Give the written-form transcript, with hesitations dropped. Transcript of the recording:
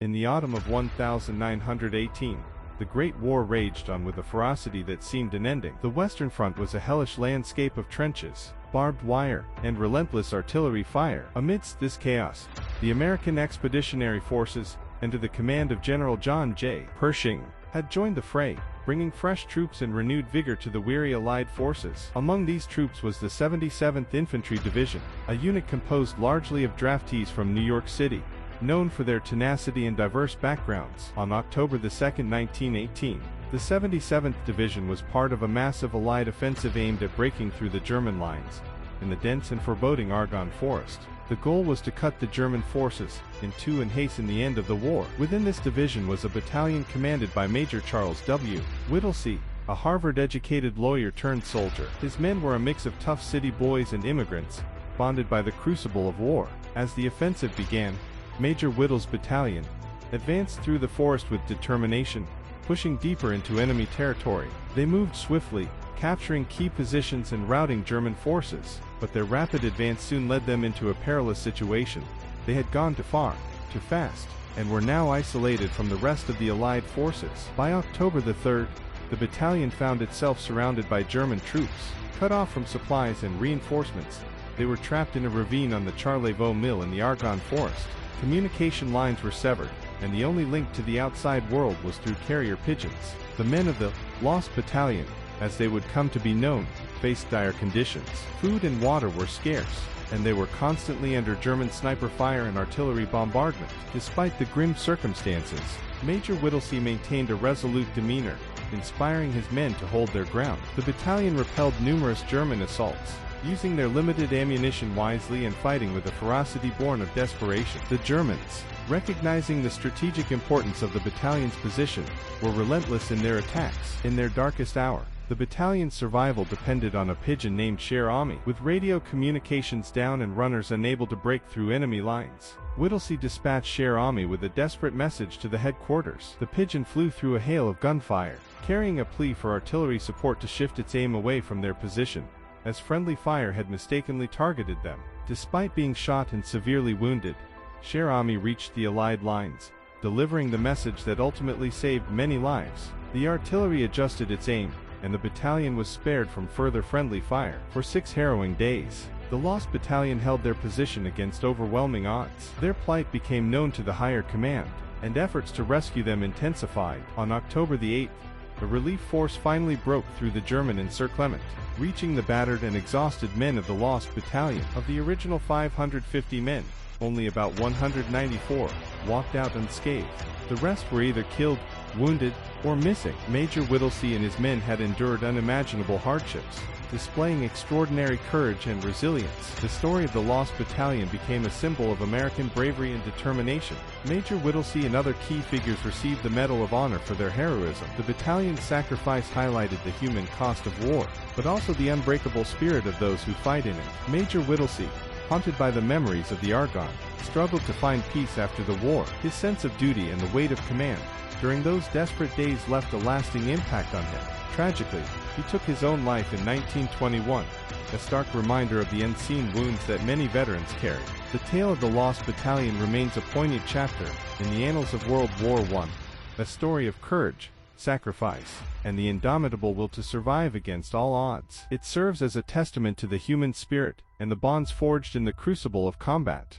In the autumn of 1918, the Great War raged on with a ferocity that seemed unending. The Western Front was a hellish landscape of trenches, barbed wire, and relentless artillery fire. Amidst this chaos, the American Expeditionary Forces, under the command of General John J. Pershing, had joined the fray, bringing fresh troops and renewed vigor to the weary Allied forces. Among these troops was the 77th Infantry Division, a unit composed largely of draftees from New York City, known for their tenacity and diverse backgrounds. On October 2, 1918, the 77th Division was part of a massive Allied offensive aimed at breaking through the German lines in the dense and foreboding Argonne Forest. The goal was to cut the German forces in two and hasten the end of the war. Within this division was a battalion commanded by Major Charles W. Whittlesey, a Harvard-educated lawyer-turned-soldier. His men were a mix of tough city boys and immigrants, bonded by the crucible of war. As the offensive began, Major Whittle's battalion advanced through the forest with determination, pushing deeper into enemy territory. They moved swiftly, capturing key positions and routing German forces, but their rapid advance soon led them into a perilous situation. They had gone too far, too fast, and were now isolated from the rest of the Allied forces. By October 3rd, the battalion found itself surrounded by German troops. Cut off from supplies and reinforcements, they were trapped in a ravine on the Charlevoix Mill in the Argonne Forest. Communication lines were severed, and the only link to the outside world was through carrier pigeons. The men of the Lost Battalion, as they would come to be known, faced dire conditions. Food and water were scarce, and they were constantly under German sniper fire and artillery bombardment. Despite the grim circumstances, Major Whittlesey maintained a resolute demeanor, inspiring his men to hold their ground. The battalion repelled numerous German assaults, using their limited ammunition wisely and fighting with a ferocity born of desperation. The Germans, recognizing the strategic importance of the battalion's position, were relentless in their attacks. In their darkest hour, the battalion's survival depended on a pigeon named Cher Ami. With radio communications down and runners unable to break through enemy lines, Whittlesey dispatched Cher Ami with a desperate message to the headquarters. The pigeon flew through a hail of gunfire, carrying a plea for artillery support to shift its aim away from their position, as friendly fire had mistakenly targeted them. Despite being shot and severely wounded, Cher Ami reached the Allied lines, delivering the message that ultimately saved many lives. The artillery adjusted its aim, and the battalion was spared from further friendly fire. For 6 harrowing days, the Lost Battalion held their position against overwhelming odds. Their plight became known to the higher command, and efforts to rescue them intensified. On October 8th, a relief force finally broke through the German encirclement, reaching the battered and exhausted men of the Lost Battalion. Of the original 550 men, only about 194 walked out unscathed. The rest were either killed, wounded, or missing. Major Whittlesey and his men had endured unimaginable hardships, displaying extraordinary courage and resilience. The story of the Lost Battalion became a symbol of American bravery and determination. Major Whittlesey and other key figures received the Medal of Honor for their heroism. The battalion's sacrifice highlighted the human cost of war, but also the unbreakable spirit of those who fight in it. Major Whittlesey, haunted by the memories of the Argonne, struggled to find peace after the war. His sense of duty and the weight of command during those desperate days left a lasting impact on him. Tragically, he took his own life in 1921, a stark reminder of the unseen wounds that many veterans carry. The tale of the Lost Battalion remains a poignant chapter in the annals of World War I, a story of courage, sacrifice, and the indomitable will to survive against all odds. It serves as a testament to the human spirit and the bonds forged in the crucible of combat.